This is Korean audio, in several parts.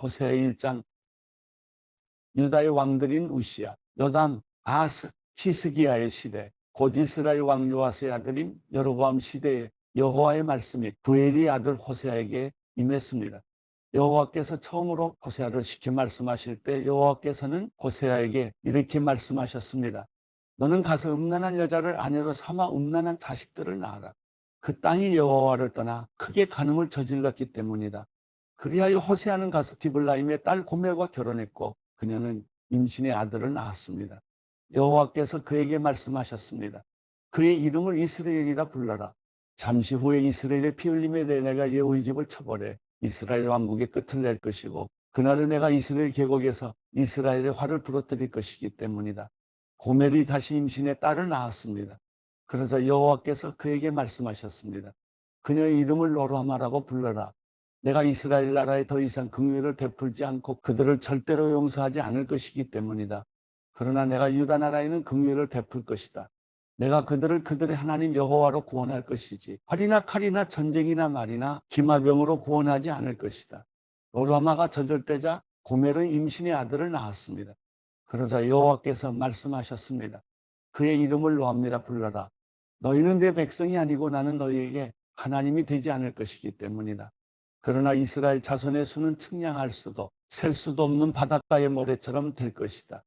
호세아 1장. 유다의 왕들인 우시야, 요담, 아스, 히스기야의 시대, 곧 이스라엘 왕 요아스의 아들인 여로보암 시대에 여호와의 말씀이 부엘의 아들 호세아에게 임했습니다. 여호와께서 처음으로 호세아를 시켜 말씀하실 때 여호와께서는 호세아에게 이렇게 말씀하셨습니다. 너는 가서 음란한 여자를 아내로 삼아 음란한 자식들을 낳아라. 그 땅이 여호와를 떠나 크게 간음을 저질렀기 때문이다. 그리하여 호세아는 가서 디블라임의 딸 고멜과 결혼했고 그녀는 임신의 아들을 낳았습니다. 여호와께서 그에게 말씀하셨습니다. 그의 이름을 이스라엘이라 불러라. 잠시 후에 이스라엘의 피 흘림에 대해 내가 예후의 집을 쳐버려 이스라엘 왕국의 끝을 낼 것이고 그날은 내가 이스라엘 계곡에서 이스라엘의 화를 부러뜨릴 것이기 때문이다. 고멜이 다시 임신의 딸을 낳았습니다. 그러자 여호와께서 그에게 말씀하셨습니다. 그녀의 이름을 로루하마라고 불러라. 내가 이스라엘 나라에 더 이상 긍휼을 베풀지 않고 그들을 절대로 용서하지 않을 것이기 때문이다. 그러나 내가 유다 나라에는 긍휼을 베풀 것이다. 내가 그들을 그들의 하나님 여호와로 구원할 것이지 활이나 칼이나 전쟁이나 말이나 기마병으로 구원하지 않을 것이다. 로루하마가 젖을 고멜은 임신의 아들을 낳았습니다. 그러자 여호와께서 말씀하셨습니다. 그의 이름을 로함이라 불러라. 너희는 내 백성이 아니고 나는 너희에게 하나님이 되지 않을 것이기 때문이다. 그러나 이스라엘 자손의 수는 측량할 수도 셀 수도 없는 바닷가의 모래처럼 될 것이다.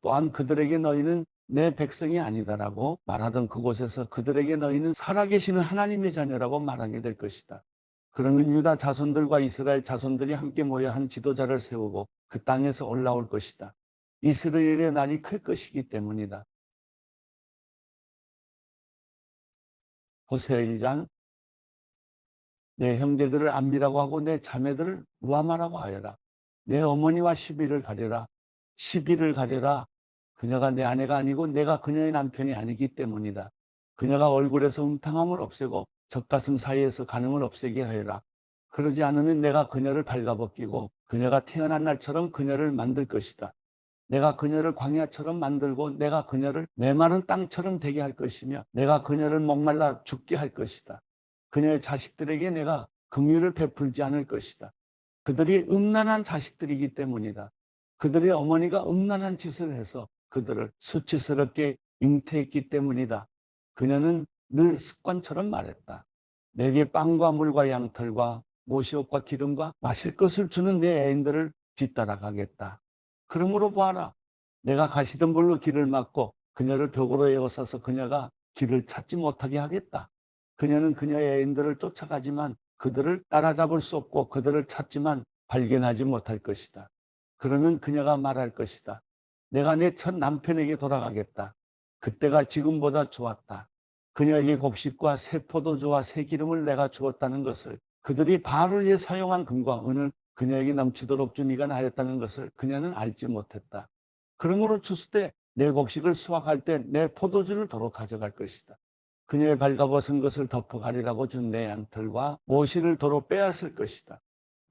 또한 그들에게 너희는 내 백성이 아니다라고 말하던 그곳에서 그들에게 너희는 살아계시는 하나님의 자녀라고 말하게 될 것이다. 그러면 유다 자손들과 이스라엘 자손들이 함께 모여 한 지도자를 세우고 그 땅에서 올라올 것이다. 이스라엘의 날이 클 것이기 때문이다. 호세아 1장. 내 형제들을 암미라고 하고 내 자매들을 루아마라고 하여라. 내 어머니와 시비를 가려라. 시비를 가려라. 그녀가 내 아내가 아니고 내가 그녀의 남편이 아니기 때문이다. 그녀가 얼굴에서 음탕함을 없애고 젖가슴 사이에서 간음을 없애게 하여라. 그러지 않으면 내가 그녀를 발가벗기고 그녀가 태어난 날처럼 그녀를 만들 것이다. 내가 그녀를 광야처럼 만들고 내가 그녀를 메마른 땅처럼 되게 할 것이며 내가 그녀를 목말라 죽게 할 것이다. 그녀의 자식들에게 내가 긍휼을 베풀지 않을 것이다. 그들이 음란한 자식들이기 때문이다. 그들의 어머니가 음란한 짓을 해서 그들을 수치스럽게 잉태했기 때문이다. 그녀는 늘 습관처럼 말했다. 내게 빵과 물과 양털과 모시옷과 기름과 마실 것을 주는 내 애인들을 뒤따라가겠다. 그러므로 보아라. 내가 가시던 걸로 길을 막고 그녀를 벽으로 에워싸서 그녀가 길을 찾지 못하게 하겠다. 그녀는 그녀의 애인들을 쫓아가지만 그들을 따라잡을 수 없고 그들을 찾지만 발견하지 못할 것이다. 그러면 그녀가 말할 것이다. 내가 내 첫 남편에게 돌아가겠다. 그때가 지금보다 좋았다. 그녀에게 곡식과 새 포도주와 새 기름을 내가 주었다는 것을 그들이 바알을 위해 사용한 금과 은을 그녀에게 넘치도록 준 이가 나였다는 것을 그녀는 알지 못했다. 그러므로 추수 때 내 곡식을 수확할 때 내 포도주를 도로 가져갈 것이다. 그녀의 발가벗은 것을 덮어가리라고 준 내 양털과 모시를 도로 빼앗을 것이다.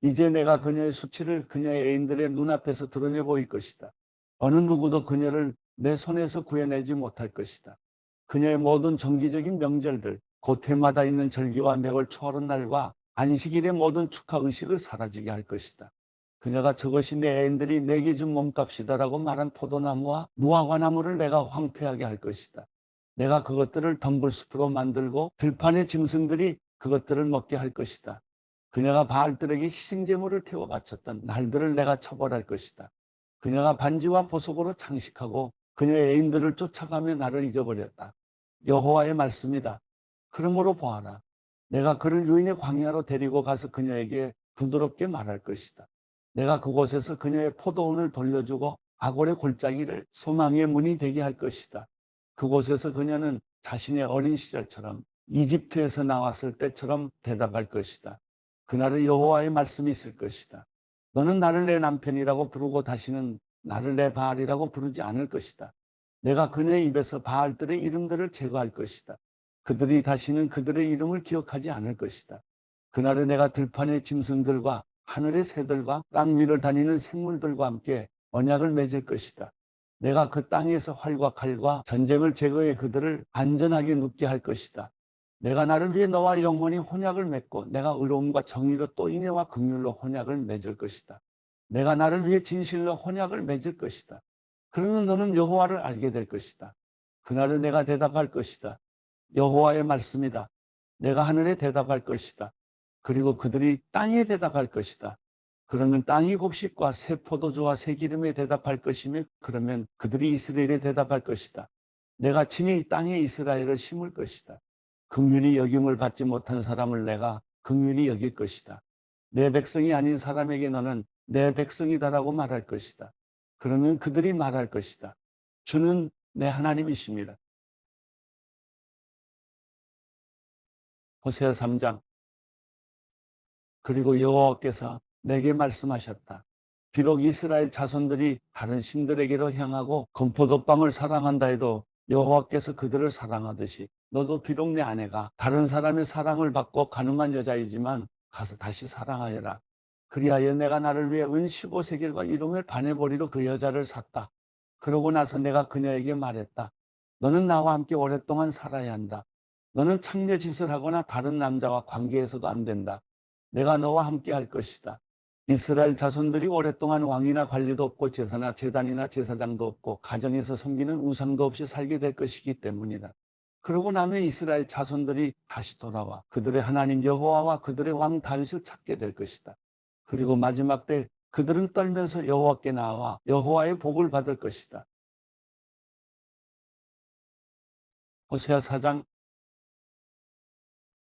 이제 내가 그녀의 수치를 그녀의 애인들의 눈앞에서 드러내 보일 것이다. 어느 누구도 그녀를 내 손에서 구해내지 못할 것이다. 그녀의 모든 정기적인 명절들, 곧 해마다 있는 절기와 매월 초하루 날과 안식일의 모든 축하 의식을 사라지게 할 것이다. 그녀가 저것이 내 애인들이 내게 준 몸값이다라고 말한 포도나무와 무화과나무를 내가 황폐하게 할 것이다. 내가 그것들을 덤불숲으로 만들고 들판의 짐승들이 그것들을 먹게 할 것이다. 그녀가 바알들에게 희생제물을 태워 바쳤던 날들을 내가 처벌할 것이다. 그녀가 반지와 보석으로 장식하고 그녀의 애인들을 쫓아가며 나를 잊어버렸다. 여호와의 말씀이다. 그러므로 보아라. 내가 그를 유인의 광야로 데리고 가서 그녀에게 부드럽게 말할 것이다. 내가 그곳에서 그녀의 포도원을 돌려주고 아골의 골짜기를 소망의 문이 되게 할 것이다. 그곳에서 그녀는 자신의 어린 시절처럼 이집트에서 나왔을 때처럼 대답할 것이다. 그날은 여호와의 말씀이 있을 것이다. 너는 나를 내 남편이라고 부르고 다시는 나를 내 바알이라고 부르지 않을 것이다. 내가 그녀의 입에서 바알들의 이름들을 제거할 것이다. 그들이 다시는 그들의 이름을 기억하지 않을 것이다. 그날은 내가 들판의 짐승들과 하늘의 새들과 땅 위를 다니는 생물들과 함께 언약을 맺을 것이다. 내가 그 땅에서 활과 칼과 전쟁을 제거해 그들을 안전하게 눕게 할 것이다. 내가 나를 위해 너와 영원히 혼약을 맺고 내가 의로움과 정의로 또 인애와 긍휼로 혼약을 맺을 것이다. 내가 나를 위해 진실로 혼약을 맺을 것이다. 그러면 너는 여호와를 알게 될 것이다. 그날은 내가 대답할 것이다. 여호와의 말씀이다. 내가 하늘에 대답할 것이다. 그리고 그들이 땅에 대답할 것이다. 그러면 땅이 곡식과 새 포도주와 새 기름에 대답할 것이며 그러면 그들이 이스라엘에 대답할 것이다. 내가 친히 땅에 이스라엘을 심을 것이다. 긍휼히 여김을 받지 못한 사람을 내가 긍휼히 여길 것이다. 내 백성이 아닌 사람에게 너는 내 백성이다라고 말할 것이다. 그러면 그들이 말할 것이다. 주는 내 하나님이십니다. 호세아 3장. 그리고 여호와께서 내게 말씀하셨다. 비록 이스라엘 자손들이 다른 신들에게로 향하고 건포도빵을 사랑한다 해도 여호와께서 그들을 사랑하듯이 너도 비록 내 아내가 다른 사람의 사랑을 받고 가늠한 여자이지만 가서 다시 사랑하여라. 그리하여 내가 나를 위해 은 15세겔과 일용을 바네보리로 그 여자를 샀다. 그러고 나서 내가 그녀에게 말했다. 너는 나와 함께 오랫동안 살아야 한다. 너는 창녀짓을 하거나 다른 남자와 관계해서도 안 된다. 내가 너와 함께 할 것이다. 이스라엘 자손들이 오랫동안 왕이나 관리도 없고 제사나 제단이나 제사장도 없고 가정에서 섬기는 우상도 없이 살게 될 것이기 때문이다. 그러고 나면 이스라엘 자손들이 다시 돌아와 그들의 하나님 여호와와 그들의 왕 다윗을 찾게 될 것이다. 그리고 마지막 때 그들은 떨면서 여호와께 나와 여호와의 복을 받을 것이다. 호세아 4장.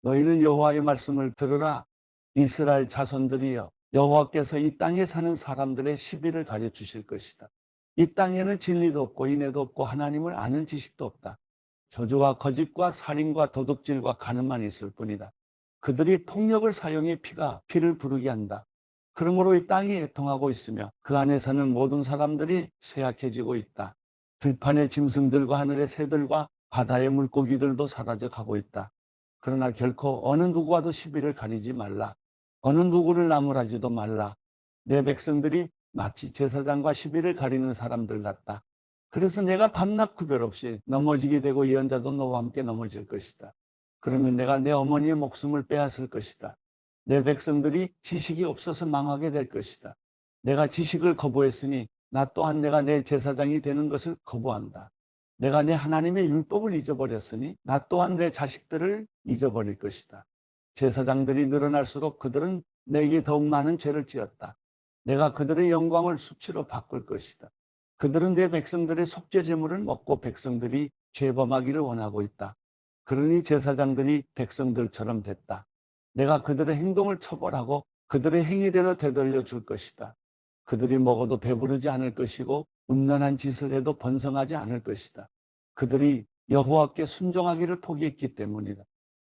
너희는 여호와의 말씀을 들으라. 이스라엘 자손들이여, 여호와께서 이 땅에 사는 사람들의 시비를 가르쳐 주실 것이다. 이 땅에는 진리도 없고 인애도 없고 하나님을 아는 지식도 없다. 저주와 거짓과 살인과 도둑질과 간음만 있을 뿐이다. 그들이 폭력을 사용해 피를 부르게 한다. 그러므로 이 땅이 애통하고 있으며 그 안에 사는 모든 사람들이 쇠약해지고 있다. 들판의 짐승들과 하늘의 새들과 바다의 물고기들도 사라져 가고 있다. 그러나 결코 어느 누구와도 시비를 가리지 말라. 어느 누구를 나무라지도 말라. 내 백성들이 마치 제사장과 시비를 가리는 사람들 같다. 그래서 내가 밤낮 구별 없이 넘어지게 되고 예언자도 너와 함께 넘어질 것이다. 그러면 내가 내 어머니의 목숨을 빼앗을 것이다. 내 백성들이 지식이 없어서 망하게 될 것이다. 내가 지식을 거부했으니 나 또한 내가 내 제사장이 되는 것을 거부한다. 내가 내 하나님의 율법을 잊어버렸으니 나 또한 내 자식들을 잊어버릴 것이다. 제사장들이 늘어날수록 그들은 내게 더욱 많은 죄를 지었다. 내가 그들의 영광을 수치로 바꿀 것이다. 그들은 내 백성들의 속죄 제물을 먹고 백성들이 죄범하기를 원하고 있다. 그러니 제사장들이 백성들처럼 됐다. 내가 그들의 행동을 처벌하고 그들의 행위대로 되돌려 줄 것이다. 그들이 먹어도 배부르지 않을 것이고 음란한 짓을 해도 번성하지 않을 것이다. 그들이 여호와께 순종하기를 포기했기 때문이다.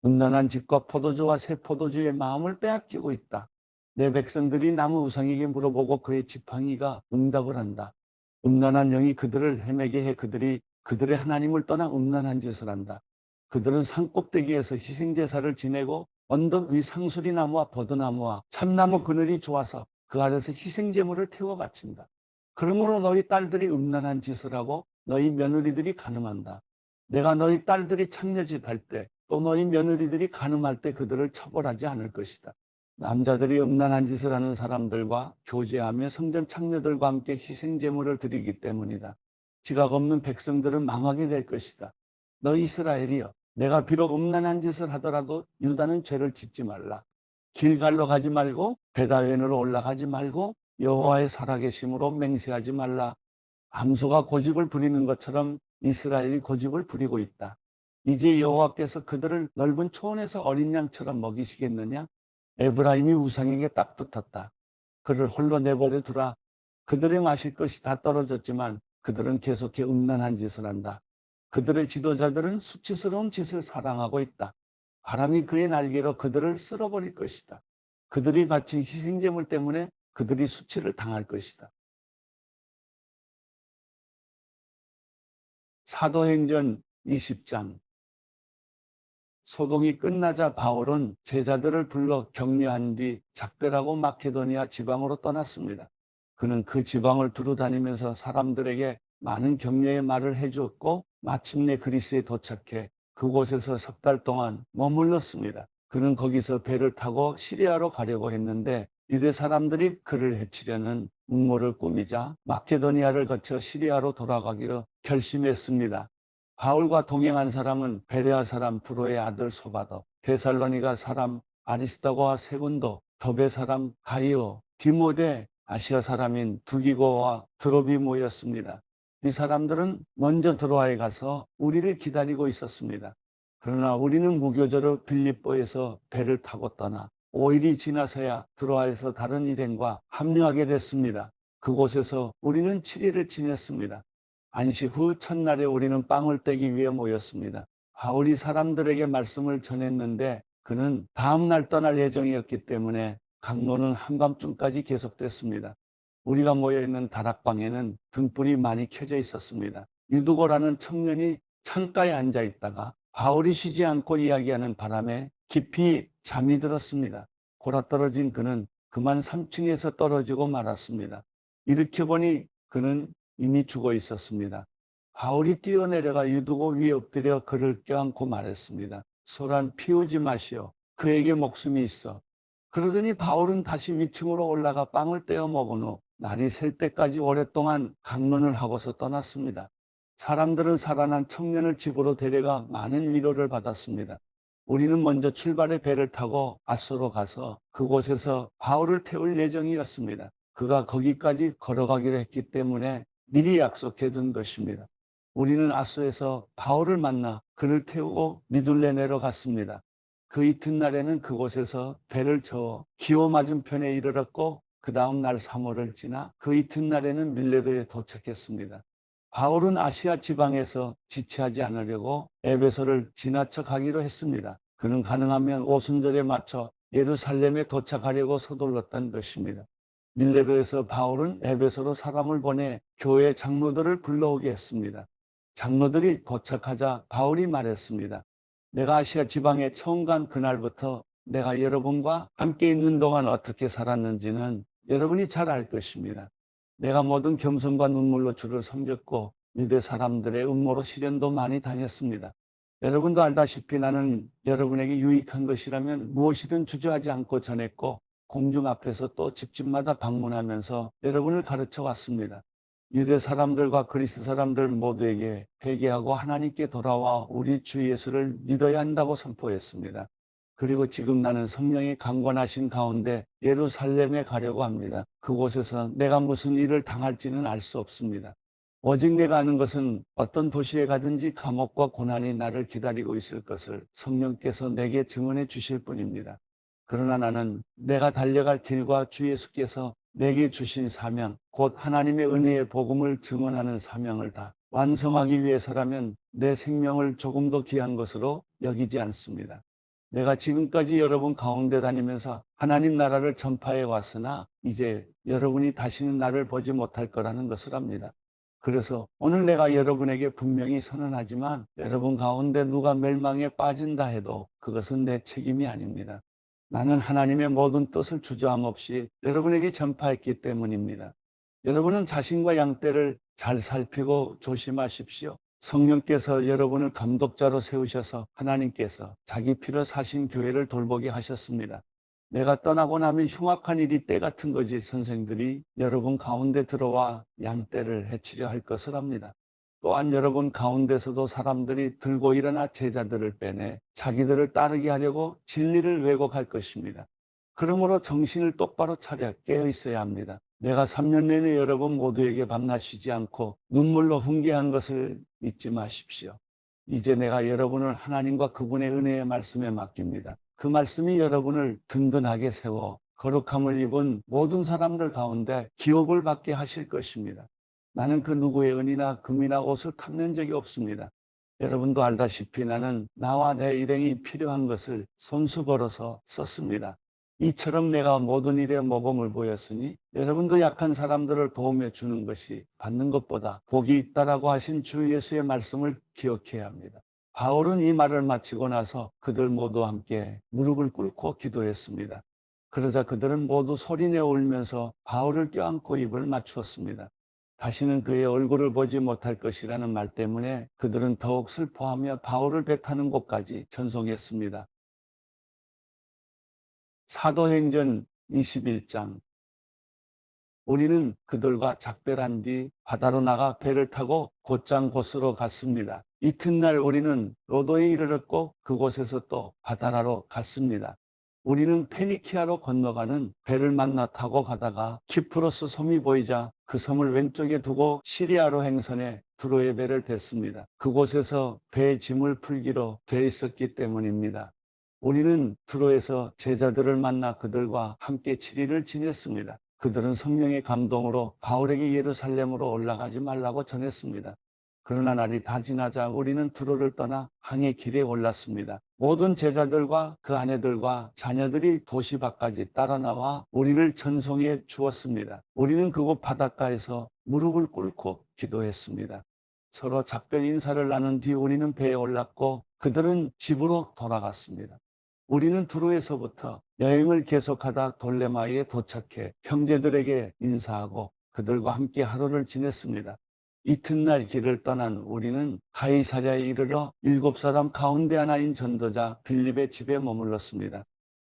음란한 짓과 포도주와 새 포도주의 마음을 빼앗기고 있다. 내 백성들이 나무 우상에게 물어보고 그의 지팡이가 응답을 한다. 음란한 영이 그들을 헤매게 해 그들이 그들의 하나님을 떠나 음란한 짓을 한다. 그들은 산꼭대기에서 희생제사를 지내고 언덕 위 상수리나무와 버드나무와 참나무 그늘이 좋아서 그 아래서 희생제물을 태워 바친다. 그러므로 너희 딸들이 음란한 짓을 하고 너희 며느리들이 간음한다. 내가 너희 딸들이 창녀짓 할 때 또 너희 며느리들이 간음할 때 그들을 처벌하지 않을 것이다. 남자들이 음란한 짓을 하는 사람들과 교제하며 성전 창녀들과 함께 희생제물을 드리기 때문이다. 지각 없는 백성들은 망하게 될 것이다. 너 이스라엘이여, 내가 비록 음란한 짓을 하더라도 유다는 죄를 짓지 말라. 길갈로 가지 말고 베다웬으로 올라가지 말고 여호와의 살아계심으로 맹세하지 말라. 암소가 고집을 부리는 것처럼 이스라엘이 고집을 부리고 있다. 이제 여호와께서 그들을 넓은 초원에서 어린 양처럼 먹이시겠느냐? 에브라임이 우상에게 딱 붙었다. 그를 홀로 내버려 두라. 그들의 마실 것이 다 떨어졌지만 그들은 계속해 음란한 짓을 한다. 그들의 지도자들은 수치스러운 짓을 사랑하고 있다. 바람이 그의 날개로 그들을 쓸어버릴 것이다. 그들이 바친 희생제물 때문에 그들이 수치를 당할 것이다. 사도행전 20장. 소동이 끝나자 바울은 제자들을 불러 격려한 뒤 작별하고 마케도니아 지방으로 떠났습니다. 그는 그 지방을 두루 다니면서 사람들에게 많은 격려의 말을 해주었고 마침내 그리스에 도착해 그곳에서 3달 동안 머물렀습니다. 그는 거기서 배를 타고 시리아로 가려고 했는데 유대 사람들이 그를 해치려는 음모를 꾸미자 마케도니아를 거쳐 시리아로 돌아가기로 결심했습니다. 바울과 동행한 사람은 베레아 사람 브로의 아들 소바더, 데살로니가 사람 아리스다고와 세군도, 더베 사람 가이오, 디모데, 아시아 사람인 두기고와 드로비모였습니다. 이 사람들은 먼저 드로아에 가서 우리를 기다리고 있었습니다. 그러나 우리는 무교절로 빌립보에서 배를 타고 떠나 5일이 지나서야 드로아에서 다른 일행과 합류하게 됐습니다. 그곳에서 우리는 7일을 지냈습니다. 안식 후 첫날에 우리는 빵을 떼기 위해 모였습니다. 바울이 사람들에게 말씀을 전했는데 그는 다음날 떠날 예정이었기 때문에 강론은 한밤중까지 계속됐습니다. 우리가 모여있는 다락방에는 등불이 많이 켜져 있었습니다. 유두고라는 청년이 창가에 앉아 있다가 바울이 쉬지 않고 이야기하는 바람에 깊이 잠이 들었습니다. 골아떨어진 그는 그만 3층에서 떨어지고 말았습니다. 일으켜보니 그는 이미 죽어 있었습니다. 바울이 뛰어내려가 유두고 위에 엎드려 그를 껴안고 말했습니다. 소란 피우지 마시오. 그에게 목숨이 있어. 그러더니 바울은 다시 위층으로 올라가 빵을 떼어 먹은 후 날이 셀 때까지 오랫동안 강론을 하고서 떠났습니다. 사람들은 살아난 청년을 집으로 데려가 많은 위로를 받았습니다. 우리는 먼저 출발의 배를 타고 아소로 가서 그곳에서 바울을 태울 예정이었습니다. 그가 거기까지 걸어가기로 했기 때문에 미리 약속해 둔 것입니다. 우리는 아소에서 바울을 만나 그를 태우고 미둘레네로 갔습니다. 그 이튿날에는 그곳에서 배를 저어 기호 맞은편에 이르렀고 그 다음 날 3월을 지나 그 이튿날에는 밀레도에 도착했습니다. 바울은 아시아 지방에서 지체하지 않으려고 에베소를 지나쳐 가기로 했습니다. 그는 가능하면 오순절에 맞춰 예루살렘에 도착하려고 서둘렀던 것입니다. 밀레도에서 바울은 에베소로 사람을 보내 교회 장로들을 불러오게 했습니다. 장로들이 도착하자 바울이 말했습니다. 내가 아시아 지방에 처음 간 그날부터 내가 여러분과 함께 있는 동안 어떻게 살았는지는 여러분이 잘 알 것입니다. 내가 모든 겸손과 눈물로 주를 섬겼고 유대 사람들의 음모로 시련도 많이 당했습니다. 여러분도 알다시피 나는 여러분에게 유익한 것이라면 무엇이든 주저하지 않고 전했고 공중 앞에서 또 집집마다 방문하면서 여러분을 가르쳐 왔습니다. 유대 사람들과 그리스 사람들 모두에게 회개하고 하나님께 돌아와 우리 주 예수를 믿어야 한다고 선포했습니다. 그리고 지금 나는 성령이 강권하신 가운데 예루살렘에 가려고 합니다. 그곳에서 내가 무슨 일을 당할지는 알 수 없습니다. 오직 내가 아는 것은 어떤 도시에 가든지 감옥과 고난이 나를 기다리고 있을 것을 성령께서 내게 증언해 주실 뿐입니다. 그러나 나는 내가 달려갈 길과 주 예수께서 내게 주신 사명, 곧 하나님의 은혜의 복음을 증언하는 사명을 다 완성하기 위해서라면 내 생명을 조금도 귀한 것으로 여기지 않습니다. 내가 지금까지 여러분 가운데 다니면서 하나님 나라를 전파해 왔으나 이제 여러분이 다시는 나를 보지 못할 거라는 것을 압니다. 그래서 오늘 내가 여러분에게 분명히 선언하지만 여러분 가운데 누가 멸망에 빠진다 해도 그것은 내 책임이 아닙니다. 나는 하나님의 모든 뜻을 주저함 없이 여러분에게 전파했기 때문입니다. 여러분은 자신과 양떼를 잘 살피고 조심하십시오. 성령께서 여러분을 감독자로 세우셔서 하나님께서 자기 피로 사신 교회를 돌보게 하셨습니다. 내가 떠나고 나면 흉악한 일이 때 같은 거지 선생들이 여러분 가운데 들어와 양떼를 해치려 할 것을 압니다. 또한 여러분 가운데서도 사람들이 들고 일어나 제자들을 빼내 자기들을 따르게 하려고 진리를 왜곡할 것입니다. 그러므로 정신을 똑바로 차려 깨어 있어야 합니다. 내가 3년 내내 여러분 모두에게 밤낮 쉬지 않고 눈물로 훈계한 것을 잊지 마십시오. 이제 내가 여러분을 하나님과 그분의 은혜의 말씀에 맡깁니다. 그 말씀이 여러분을 든든하게 세워 거룩함을 입은 모든 사람들 가운데 기업을 받게 하실 것입니다. 나는 그 누구의 은이나 금이나 옷을 탐낸 적이 없습니다. 여러분도 알다시피 나는 나와 내 일행이 필요한 것을 손수 벌어서 썼습니다. 이처럼 내가 모든 일에 모범을 보였으니 여러분도 약한 사람들을 도움해 주는 것이 받는 것보다 복이 있다라고 하신 주 예수의 말씀을 기억해야 합니다. 바울은 이 말을 마치고 나서 그들 모두 함께 무릎을 꿇고 기도했습니다. 그러자 그들은 모두 소리내어 울면서 바울을 껴안고 입을 맞추었습니다. 다시는 그의 얼굴을 보지 못할 것이라는 말 때문에 그들은 더욱 슬퍼하며 바울을 배타는 곳까지 전송했습니다. 사도행전 21장 우리는 그들과 작별한 뒤 바다로 나가 배를 타고 곧장 곳으로 갔습니다. 이튿날 우리는 로도에 이르렀고 그곳에서 또 바다라로 갔습니다. 우리는 페니키아로 건너가는 배를 만나 타고 가다가 키프로스 섬이 보이자 그 섬을 왼쪽에 두고 시리아로 행선해 두로의 배를 댔습니다. 그곳에서 배의 짐을 풀기로 돼 있었기 때문입니다. 우리는 두로에서 제자들을 만나 그들과 함께 7일을 지냈습니다. 그들은 성령의 감동으로 바울에게 예루살렘으로 올라가지 말라고 전했습니다. 그러나 날이 다 지나자 우리는 두로를 떠나 항해 길에 올랐습니다. 모든 제자들과 그 아내들과 자녀들이 도시 밖까지 따라 나와 우리를 전송해 주었습니다. 우리는 그곳 바닷가에서 무릎을 꿇고 기도했습니다. 서로 작별 인사를 나눈 뒤 우리는 배에 올랐고 그들은 집으로 돌아갔습니다. 우리는 두로에서부터 여행을 계속하다 돌레마에 도착해 형제들에게 인사하고 그들과 함께 하루를 지냈습니다. 이튿날 길을 떠난 우리는 가이사랴에 이르러 7사람 가운데 하나인 전도자 빌립의 집에 머물렀습니다.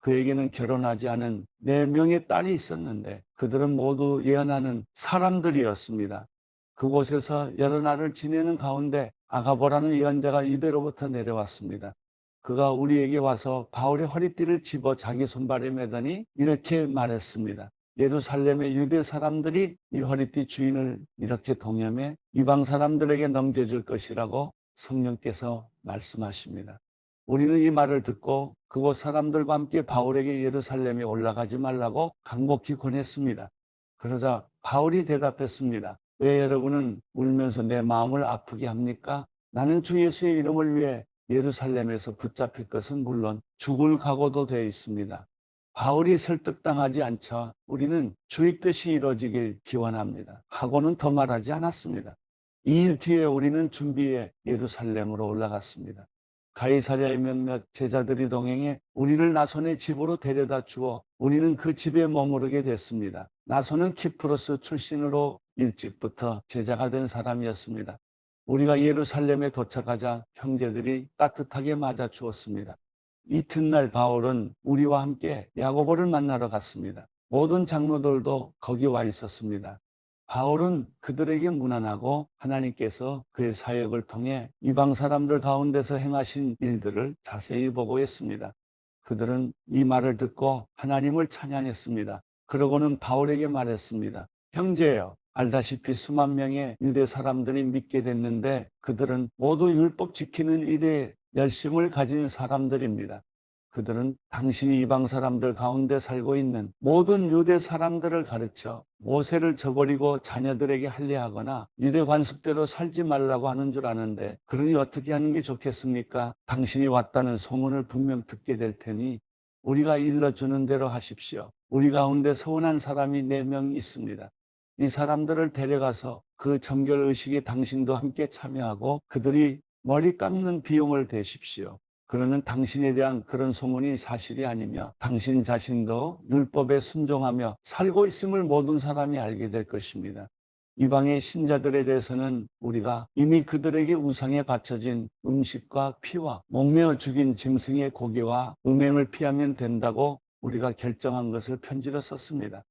그에게는 결혼하지 않은 4명의 딸이 있었는데 그들은 모두 예언하는 사람들이었습니다. 그곳에서 여러 날을 지내는 가운데 아가보라는 예언자가 유대로부터 내려왔습니다. 그가 우리에게 와서 바울의 허리띠를 집어 자기 손발에 매더니 이렇게 말했습니다. 예루살렘의 유대 사람들이 이 허리띠 주인을 이렇게 동염해 이방 사람들에게 넘겨줄 것이라고 성령께서 말씀하십니다. 우리는 이 말을 듣고 그곳 사람들과 함께 바울에게 예루살렘에 올라가지 말라고 간곡히 권했습니다. 그러자 바울이 대답했습니다. 왜 여러분은 울면서 내 마음을 아프게 합니까? 나는 주 예수의 이름을 위해 예루살렘에서 붙잡힐 것은 물론 죽을 각오도 되어 있습니다. 바울이 설득당하지 않자 우리는 주의 뜻이 이루어지길 기원합니다. 하고는 더 말하지 않았습니다. 2일 뒤에 우리는 준비해 예루살렘으로 올라갔습니다. 가이사랴의 몇몇 제자들이 동행해 우리를 나손의 집으로 데려다 주어 우리는 그 집에 머무르게 됐습니다. 나손은 키프로스 출신으로 일찍부터 제자가 된 사람이었습니다. 우리가 예루살렘에 도착하자 형제들이 따뜻하게 맞아 주었습니다. 이튿날 바울은 우리와 함께 야고보를 만나러 갔습니다. 모든 장로들도 거기 와 있었습니다. 바울은 그들에게 문안하고 하나님께서 그의 사역을 통해 이방 사람들 가운데서 행하신 일들을 자세히 보고했습니다. 그들은 이 말을 듣고 하나님을 찬양했습니다. 그러고는 바울에게 말했습니다. 형제여, 알다시피 수만 명의 유대 사람들이 믿게 됐는데 그들은 모두 율법 지키는 일에 열심을 가진 사람들입니다. 그들은 당신이 이방 사람들 가운데 살고 있는 모든 유대 사람들을 가르쳐 모세를 저버리고 자녀들에게 할례하거나 유대 관습대로 살지 말라고 하는 줄 아는데 그러니 어떻게 하는 게 좋겠습니까? 당신이 왔다는 소문을 분명 듣게 될 테니 우리가 일러주는 대로 하십시오. 우리 가운데 서운한 사람이 4명 있습니다. 이 사람들을 데려가서 그 정결의식에 당신도 함께 참여하고 그들이 머리 깎는 비용을 대십시오. 그러면 당신에 대한 그런 소문이 사실이 아니며 당신 자신도 율법에 순종하며 살고 있음을 모든 사람이 알게 될 것입니다. 이방의 신자들에 대해서는 우리가 이미 그들에게 우상에 바쳐진 음식과 피와 목매어 죽인 짐승의 고기와 음행을 피하면 된다고 우리가 결정한 것을 편지로 썼습니다.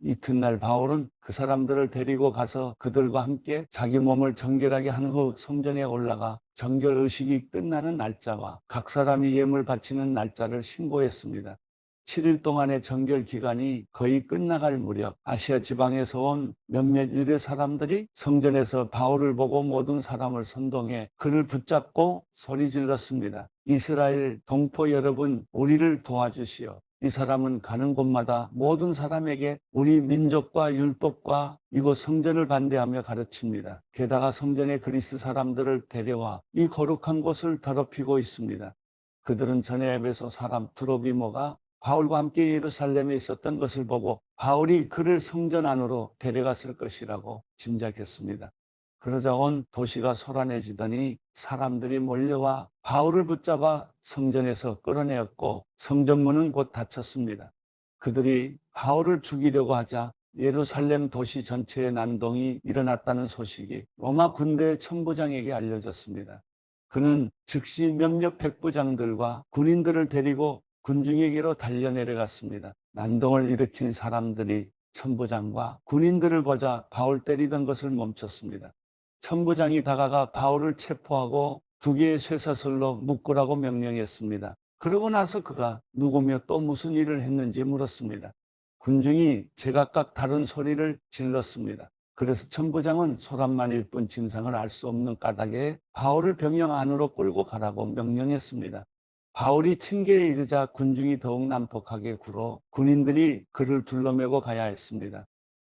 이튿날 바울은 그 사람들을 데리고 가서 그들과 함께 자기 몸을 정결하게 한 후 성전에 올라가 정결 의식이 끝나는 날짜와 각 사람이 예물 바치는 날짜를 신고했습니다. 7일 동안의 정결 기간이 거의 끝나갈 무렵 아시아 지방에서 온 몇몇 유대 사람들이 성전에서 바울을 보고 모든 사람을 선동해 그를 붙잡고 소리 질렀습니다. 이스라엘 동포 여러분, 우리를 도와주시오. 이 사람은 가는 곳마다 모든 사람에게 우리 민족과 율법과 이곳 성전을 반대하며 가르칩니다. 게다가 성전에 그리스 사람들을 데려와 이 거룩한 곳을 더럽히고 있습니다. 그들은 전에 에베소 사람 드로비모가 바울과 함께 예루살렘에 있었던 것을 보고 바울이 그를 성전 안으로 데려갔을 것이라고 짐작했습니다. 그러자 온 도시가 소란해지더니 사람들이 몰려와 바울을 붙잡아 성전에서 끌어내었고 성전문은 곧 닫혔습니다. 그들이 바울을 죽이려고 하자 예루살렘 도시 전체에 난동이 일어났다는 소식이 로마 군대 천부장에게 알려졌습니다. 그는 즉시 몇몇 백부장들과 군인들을 데리고 군중에게로 달려내려갔습니다. 난동을 일으킨 사람들이 천부장과 군인들을 보자 바울 때리던 것을 멈췄습니다. 천부장이 다가가 바울을 체포하고 2개의 쇠사슬로 묶으라고 명령했습니다. 그러고 나서 그가 누구며 또 무슨 일을 했는지 물었습니다. 군중이 제각각 다른 소리를 질렀습니다. 그래서 천부장은 소란만일 뿐 진상을 알 수 없는 까닭에 바울을 병영 안으로 끌고 가라고 명령했습니다. 바울이 층계에 이르자 군중이 더욱 난폭하게 굴어 군인들이 그를 둘러매고 가야 했습니다.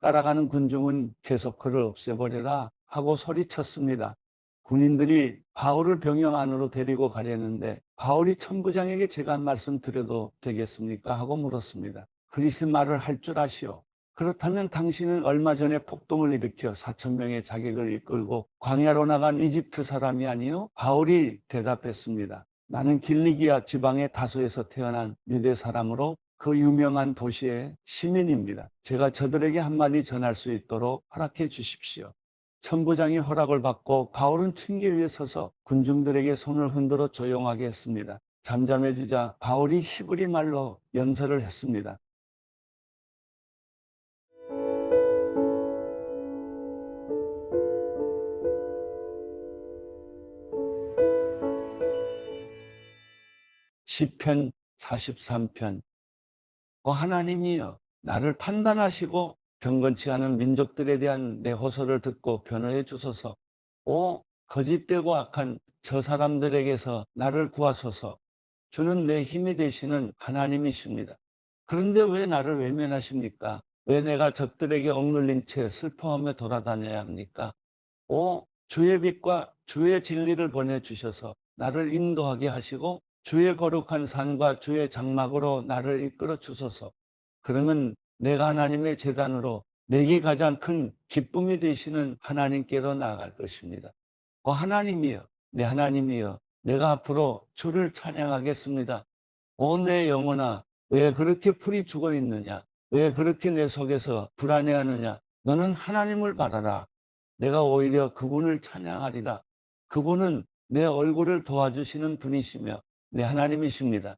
따라가는 군중은 계속 그를 없애버려라 하고 소리쳤습니다. 군인들이 바울을 병영 안으로 데리고 가려는데 바울이 천부장에게 제가 말씀드려도 되겠습니까? 하고 물었습니다. 그리스 말을 할 줄 아시오. 그렇다면 당신은 얼마 전에 폭동을 일으켜 4,000명의 자객을 이끌고 광야로 나간 이집트 사람이 아니요? 바울이 대답했습니다. 나는 길리기아 지방의 다소에서 태어난 유대 사람으로 그 유명한 도시의 시민입니다. 제가 저들에게 한마디 전할 수 있도록 허락해 주십시오. 천부장이 허락을 받고 바울은 층계 위에 서서 군중들에게 손을 흔들어 조용하게 했습니다. 잠잠해지자 바울이 히브리 말로 연설을 했습니다. 시편 43편. 하나님이여, 나를 판단하시고 경건치 않은 민족들에 대한 내 호소를 듣고 변호해 주소서. 거짓되고 악한 저 사람들에게서 나를 구하소서. 주는 내 힘이 되시는 하나님이십니다. 그런데 왜 나를 외면하십니까? 왜 내가 적들에게 억눌린 채 슬퍼하며 돌아다녀야 합니까? 주의 빛과 주의 진리를 보내주셔서 나를 인도하게 하시고 주의 거룩한 산과 주의 장막으로 나를 이끌어 주소서. 그러면 내가 하나님의 제단으로 내게 가장 큰 기쁨이 되시는 하나님께로 나아갈 것입니다. 하나님이여, 내 하나님이여, 내가 앞으로 주를 찬양하겠습니다. 내 영혼아, 왜 그렇게 풀이 죽어 있느냐? 왜 그렇게 내 속에서 불안해하느냐? 너는 하나님을 바라라. 내가 오히려 그분을 찬양하리라. 그분은 내 얼굴을 도와주시는 분이시며 내 하나님이십니다.